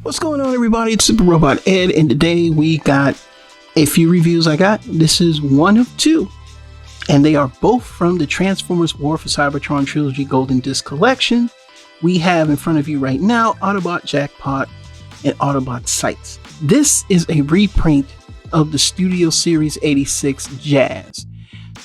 What's going on, everybody? It's Super Robot Ed, and today we got a few reviews I got. This is one of two, and they are both from the Transformers War for Cybertron Trilogy Golden Disc Collection. We have in front of you right now Autobot Jackpot and Autobot Sights. This is a reprint of the Studio Series 86 Jazz.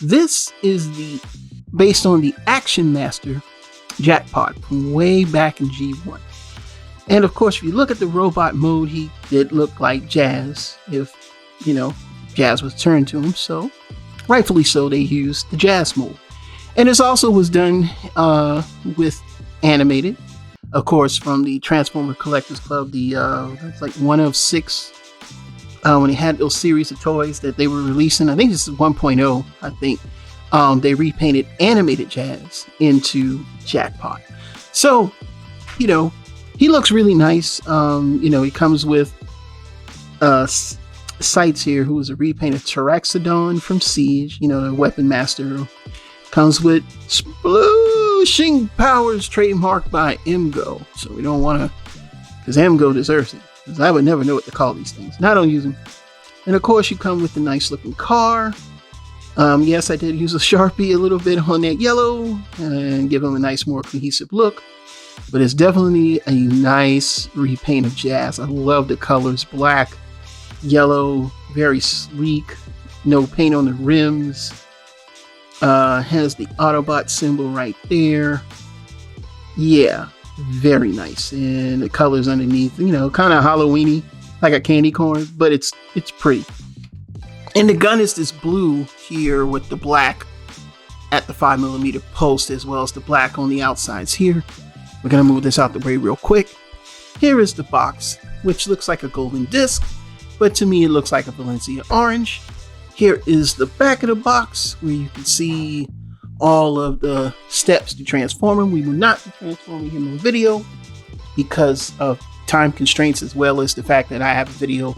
This is based on the Action Master Jackpot from way back in G1. And of course, if you look at the robot mode, he did look like Jazz, if, Jazz was turned to him. So, rightfully so, they used the Jazz mode. And this also was done with animated, of course, from the Transformer Collectors Club. It's like one of six, when they had those series of toys that they were releasing. I think this is 1.0, I think. They repainted animated Jazz into Jackpot. So, he looks really nice. He comes with Sights here, who is a repainted Tyraxodon from Siege, the Weapon Master. Comes with Splooshing Powers trademarked by MGO. So we don't want to, because MGO deserves it. Because I would never know what to call these things. And I don't use them. And of course, you come with a nice looking car. Yes, I did use a Sharpie a little bit on that yellow and give him a nice, more cohesive look. But it's definitely a nice repaint of Jazz. I love the colors, black, yellow, very sleek, no paint on the rims. Has the Autobot symbol right there. Yeah, very nice. And the colors underneath, kind of Halloween-y, like a candy corn, but it's pretty. And the gun is this blue here with the black at the 5mm post, as well as the black on the outsides here. We're going to move this out the way real quick. Here is the box, which looks like a golden disc, but to me it looks like a Valencia orange. Here is the back of the box, where you can see all of the steps to transform him. We will not be transforming him in video because of time constraints, as well as the fact that I have a video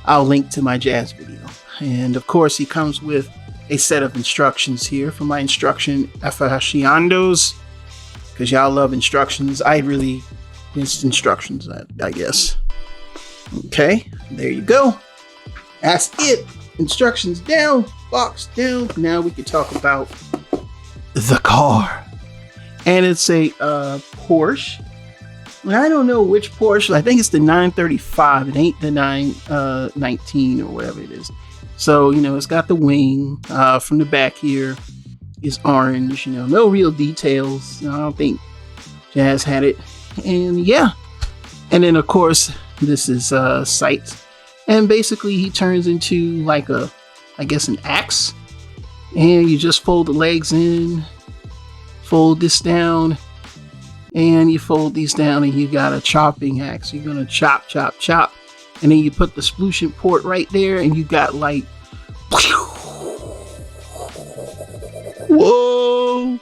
I'll link to my Jazz video. And of course, he comes with a set of instructions here for my instruction aficionados, because y'all love instructions. It's instructions, I guess. Okay, there you go. That's it. Instructions down, box down. Now we can talk about the car. And it's a Porsche. I don't know which Porsche. I think it's the 935. It ain't the 919 or whatever it is. So, it's got the wing from the back here. Is orange, no real details. I don't think Jazz had it. And yeah. And then of course, this is Sights. And basically he turns into like an axe. And you just fold the legs in, fold this down, and you fold these down, and you got a chopping axe. You're gonna chop, chop, chop. And then you put the splution port right there, and you got like, whoa.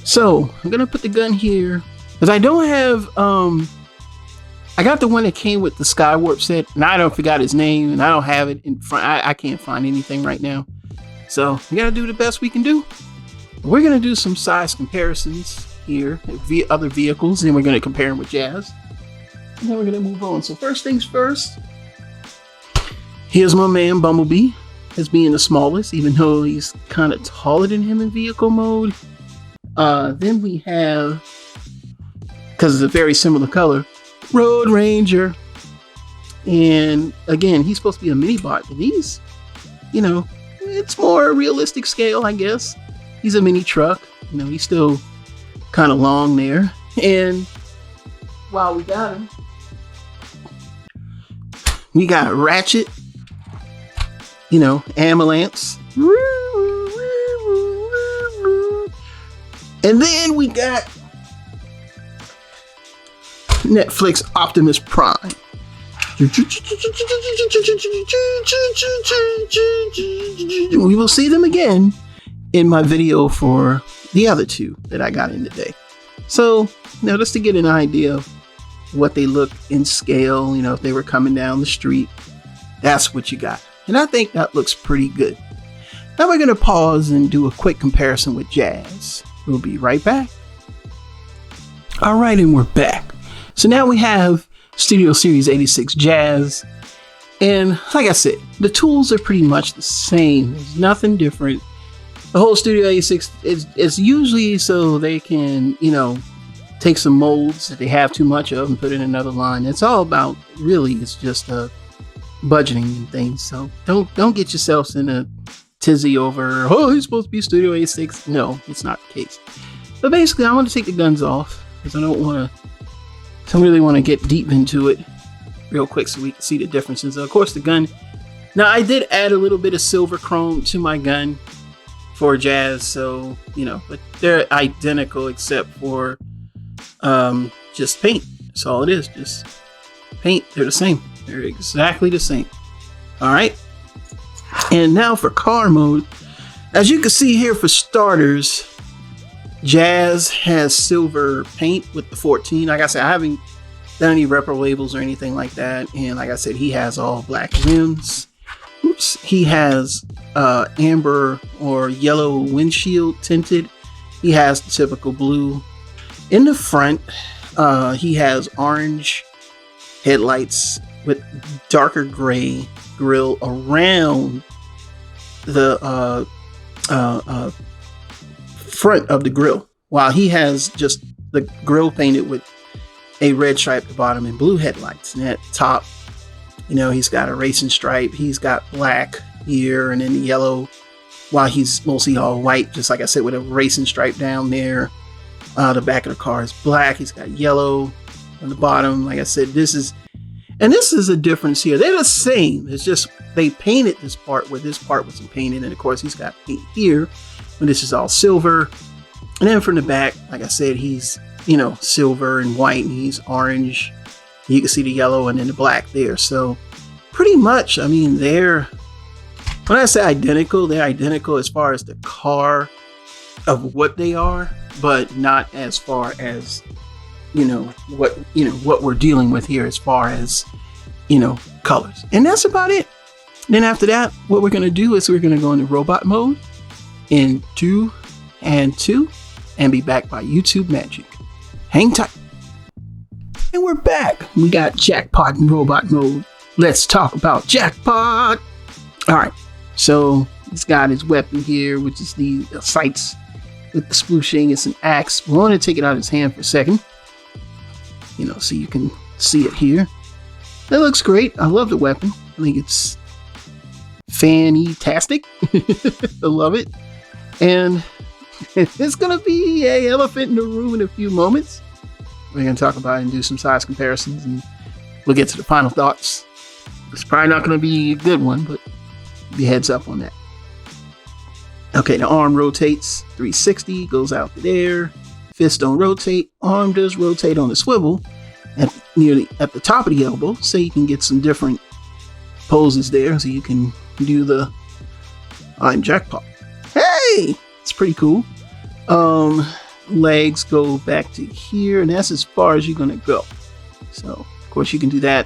So I'm gonna put the gun here, because I don't have I got the one that came with the Skywarp set, and I don't forgot his name, and I don't have it in front. I can't find anything right now, so we gotta do the best we can do. We're gonna do some size comparisons here via other vehicles, and we're gonna compare them with Jazz, and then we're gonna move on. So first things first, here's my man Bumblebee as being the smallest, even though he's kind of taller than him in vehicle mode. Then we have, because it's a very similar color, Road Ranger. And again, he's supposed to be a mini bot, but he's, it's more realistic scale, I guess. He's a mini truck. He's still kind of long there. And while we got him, we got Ratchet, Ambulance. And then we got Netflix Optimus Prime. We will see them again in my video for the other two that I got in today. So, just to get an idea of what they look in scale, if they were coming down the street, that's what you got. And I think that looks pretty good. Now we're going to pause and do a quick comparison with Jazz. We'll be right back. All right, and we're back. So now we have Studio Series 86 Jazz. And like I said, the tools are pretty much the same. There's nothing different. The whole Studio 86 is usually so they can, take some molds that they have too much of and put in another line. It's all about, really, it's just budgeting and things. So don't get yourselves in a tizzy over, he's supposed to be Studio 86. No, it's not the case. But basically, I want to take the guns off because I don't really want to get deep into it real quick so we can see the differences. Of course, the gun. Now, I did add a little bit of silver chrome to my gun for Jazz, so, but they're identical except for just paint. That's all it is, just paint. They're the same. They're exactly the same. All right. And now for car mode. As you can see here, for starters, Jazz has silver paint with the 14. Like I said, I haven't done any repro labels or anything like that. And like I said, he has all black rims. He has amber or yellow windshield tinted. He has the typical blue. In the front, he has orange headlights with darker gray grille around the front of the grille, while he has just the grille painted with a red stripe at the bottom and blue headlights. And at the top, he's got a racing stripe. He's got black here and then the yellow, while he's mostly all white, just like I said, with a racing stripe down there. The back of the car is black. He's got yellow on the bottom. Like I said, this is a difference here. They're the same. It's just they painted this part where this part wasn't painted. And of course, he's got paint here, but this is all silver. And then from the back, like I said, he's, silver and white, and he's orange. You can see the yellow and then the black there. So pretty much, when I say identical, they're identical as far as the car of what they are, but not as far as, what we're dealing with here as far as, colors. And that's about it. Then after that, what we're going to do is we're going to go into robot mode in 2 and 2 and be back by YouTube magic. Hang tight. And we're back. We got Jackpot in robot mode. Let's talk about Jackpot. All right. So he's got his weapon here, which is the sights with the splooshing. It's an axe. We're going to take it out of his hand for a second, so you can see it here. That looks great. I love the weapon. I think it's fantastic. I love it. And it's going to be an elephant in the room in a few moments. We're going to talk about it and do some size comparisons, and we'll get to the final thoughts. It's probably not going to be a good one, but be heads up on that. Okay, the arm rotates 360, goes out to there. Fist don't rotate. Arm does rotate on the swivel at the top of the elbow, so you can get some different poses there. So you can do the I'm Jackpot. Hey, it's pretty cool. Legs go back to here, and that's as far as you're gonna go. So of course you can do that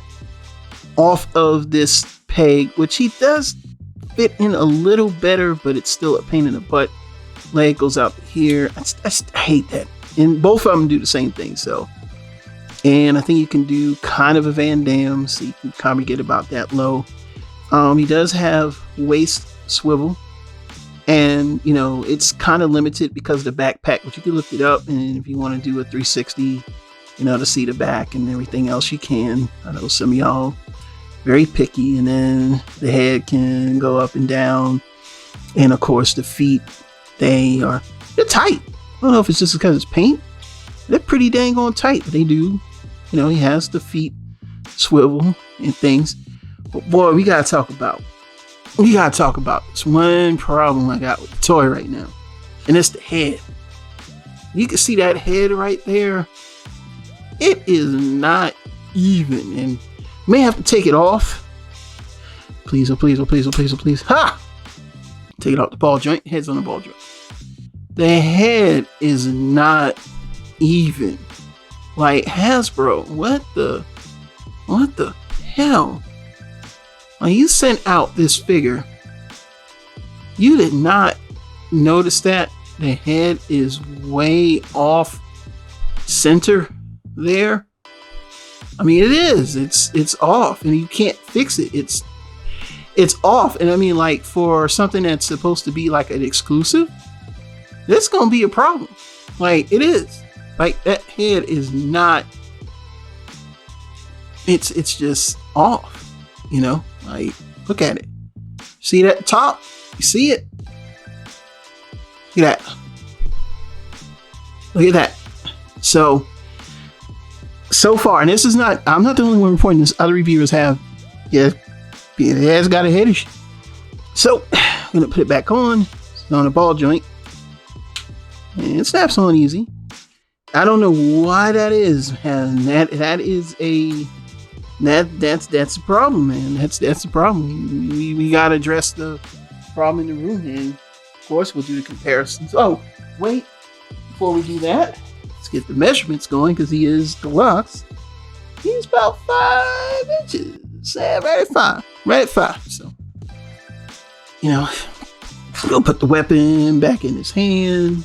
off of this peg, which he does fit in a little better, but it's still a pain in the butt. Leg goes out here. I hate that. And both of them do the same thing. So, and I think you can do kind of a Van Damme, so you can kind of get about that low. He does have waist swivel, and it's kind of limited because of the backpack, but you can lift it up, and if you want to do a 360, to see the back and everything else, you can. I know some of y'all very picky. And then the head can go up and down, and of course the feet, they're tight. I don't know if it's just because it's paint. They're pretty dang on tight, but they do. He has the feet swivel and things. But boy, we gotta talk about this one problem I got with the toy right now, and it's the head. You can see that head right there. It is not even, and may have to take it off. Please, oh please, oh please, oh please, oh please. Ha! Take it off the ball joint. Head's on the ball joint. The head is not even. Like, Hasbro, what the hell? When you sent out this figure, you did not notice that the head is way off center there. I mean, it is. It's off, and you can't fix it. It's off, and I mean, like, for something that's supposed to be like an exclusive, this gonna be a problem. Like, it is. Like, that head is not. It's just off. You know, like, look at it. See that top? You see it? Look at that. Look at that. So far, and this is not, I'm not the only one reporting this. Other reviewers have, yeah, it has got a head issue. So I'm gonna put it back on. It's on a ball joint, and it snaps on easy. I don't know why that is, and that is a that's the problem, man. That's the problem. We gotta address the problem in the room, and of course we'll do the comparisons. Oh, wait, before we do that, let's get the measurements going, because he is deluxe. He's about 5 inches. Right at 5. So, you know, we'll put the weapon back in his hand.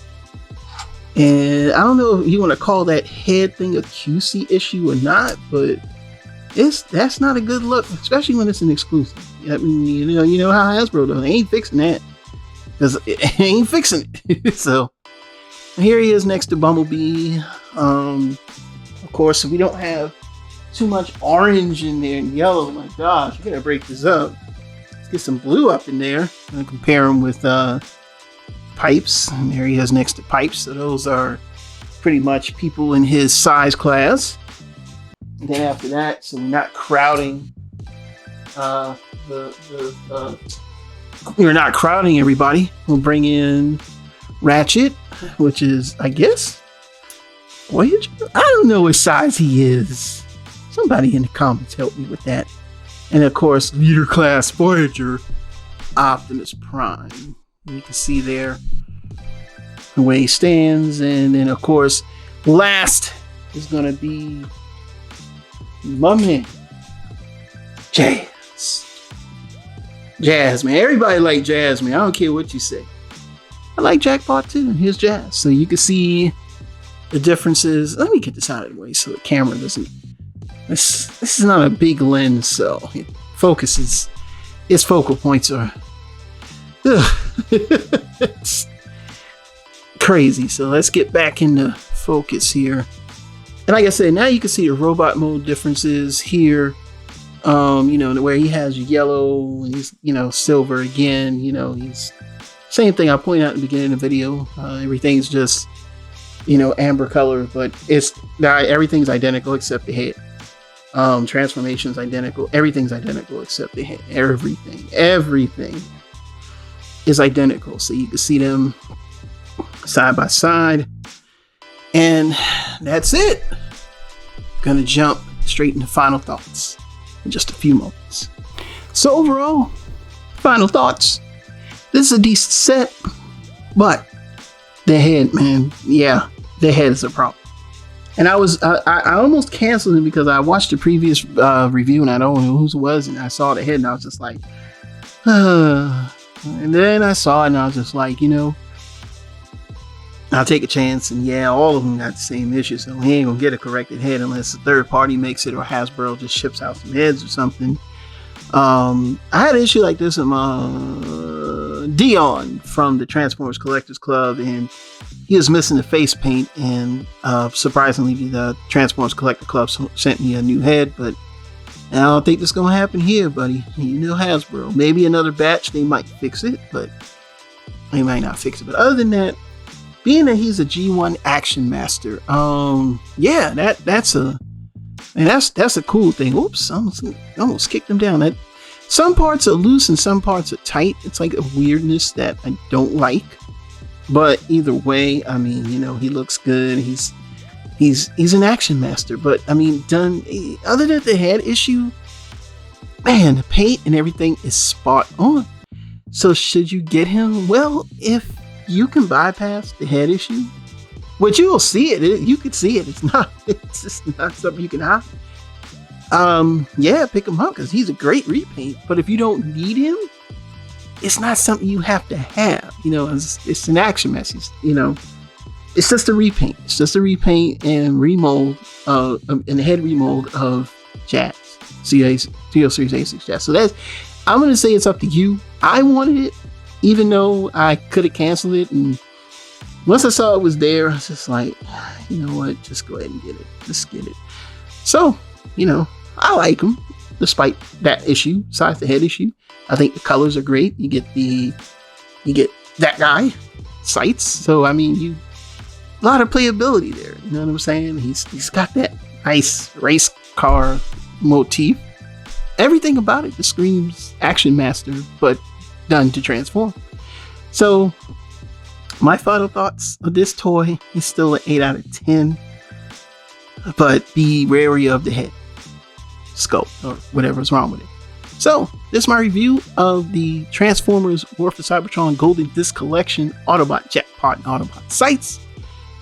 And I don't know if you want to call that head thing a QC issue or not, but that's not a good look, especially when it's an exclusive. I mean, you know how Hasbro does. They ain't fixing that, because it ain't fixing it. So here he is next to Bumblebee. Of course, we don't have too much orange in there and yellow. Oh my gosh, we're gonna break this up. Let's get some blue up in there and compare him with Pipes. And there he is next to Pipes. So those are pretty much people in his size class. And then after that, so we're not crowding we're not crowding everybody. We'll bring in Ratchet, which is, I guess, Voyager? I don't know what size he is. Somebody in the comments help me with that. And of course, leader class Voyager, Optimus Prime. And you can see there the way he stands. And then of course, last is gonna be my man, Jazz, man. Everybody like Jazz, man. I don't care what you say. I like Jackpot too, and here's Jazz. So you can see the differences. Let me get this out of the way so the camera doesn't. This is not a big lens, so it focuses. Its focal points are it's crazy. So let's get back into focus here. And like I said, now you can see the robot mode differences here. You know, where he has yellow and he's, you know, silver again. You know, he's same thing I pointed out in the beginning of the video. Everything's just, you know, amber color, but it's now everything's identical except the head. Transformation's identical. Everything's identical except the head. Everything is identical. So you can see them side by side. And that's it. Gonna jump straight into final thoughts in just a few moments. So overall, final thoughts. This is a decent set, but the head, man, yeah, the head is a problem. And I almost canceled it because I watched the previous review and I don't know whose it was, and I saw the head and I was just like, and then I saw it and I was just like, you know, I'll take a chance. And yeah, all of them got the same issue, so he ain't gonna get a corrected head unless a third party makes it or Hasbro just ships out some heads or something. I had an issue like this with Dion from the Transformers Collectors Club, and he was missing the face paint, and surprisingly the Transformers Collector Club sent me a new head, but I don't think this is gonna happen here, buddy. You know Hasbro. Maybe another batch they might fix it, but they might not fix it. But other than that, being that he's a G1 Action Master, yeah, that's a cool thing. Oops, I almost kicked him down. That some parts are loose and some parts are tight. It's like a weirdness that I don't like. But either way, I mean, you know, he looks good. He's an Action Master. But I mean, other than the head issue, man, the paint and everything is spot on. So should you get him? Well, if you can bypass the head issue, which you will see it. You can see it. It's just not something you can hide. Yeah, pick him up because he's a great repaint. But if you don't need him, it's not something you have to have. You know, it's an Action message. You know, it's just a repaint. It's just a repaint and remold and the head remold of Jazz. Steel Series A6 Jazz. So I'm going to say it's up to you. I wanted it, even though I could have canceled it. And once I saw it was there, I was just like, you know what? Just go ahead and get it. Just get it. So, I like them, despite that issue, besides the head issue. I think the colors are great. You get that guy, Sights. So, a lot of playability there. You know what I'm saying? He's got that nice race car motif. Everything about it just screams Action Master, but done to transform. So my final thoughts of this toy is still an 8 out of 10, but be wary of the head scope or whatever's wrong with it. So this is my review of the Transformers War for Cybertron Golden Disc Collection Autobot Jackpot and Autobot Sights.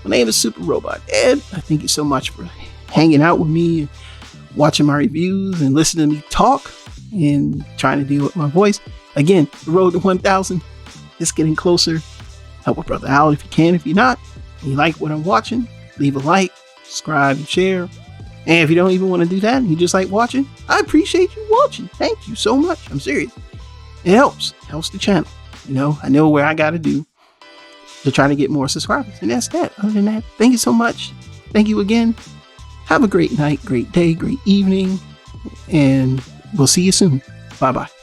My name is Super Robot Ed. I thank you so much for hanging out with me and watching my reviews and listening to me talk and trying to deal with my voice. Again, the road to 1,000 is getting closer. Help a brother out if you can. If you're not, and you like what I'm watching, leave a like, subscribe, and share. And if you don't even want to do that and you just like watching, I appreciate you watching. Thank you so much. I'm serious. It helps the channel. I know where I got to do to try to get more subscribers. And that's that. Other than that, thank you so much. Thank you again. Have a great night, great day, great evening, and we'll see you soon. Bye-bye.